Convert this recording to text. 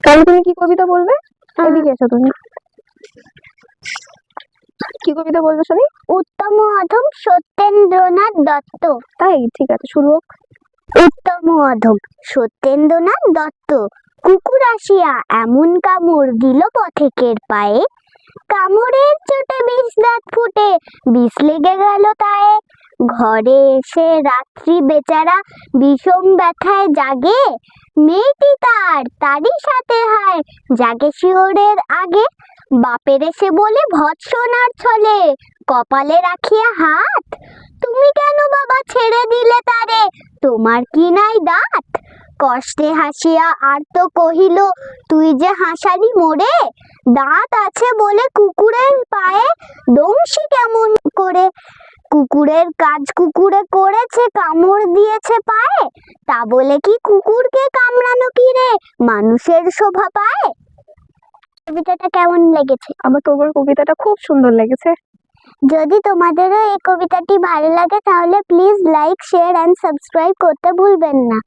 তাহলে তুমি কি কবিতা বলবে? এদিকে এসো তুমি। কি কবিতা বলবে শুনি? উত্তম অধম সত্যেন্দ্রনাথ দত্ত। তাই, ঠিক আছে, শুরু হোক। উত্তম অধম সত্যেন্দ্রনাথ দত্ত। কুকুর আসিয়া এমন কামড় দিল পথিকের পায়ে, কামড়ের চোটে বিষ দাঁত ফুটে বিষ লেগে গেল তায়ে। ঘরে এসে রাত্রি বেচারা বিষম ব্যথায় জাগে, মেয়েটি তারই সাথে হায় জাগে শিওরের আগে। বাপের এসে বলে ভৎসনার ছলে কপালে রাখিয়া হাত, তুমি কেন বাবা ছেড়ে দিলে তারে, তোমার কি নাই দাঁত? কষ্টে হাসিয়া আর তো কহিল, তুই যে হাসালি মোরে, দাঁত আছে বলে কুকুরের পায়ে দংশি কেমন করে? কুকুরের কাজ কুকুরে করেছে, কামড় দিয়েছে পায়ে, তা বলে কি কুকুরকে কামড়ানো কি রে মানুষের শোভা পায়? কবিতাটা কেমন লেগেছে? আমার তোমার কবিতাটা খুব সুন্দর লেগেছে। যদি তোমাদেরও এই কবিতাটি ভালো লাগে তাহলে please like, share and subscribe করতে ভুলবেন না।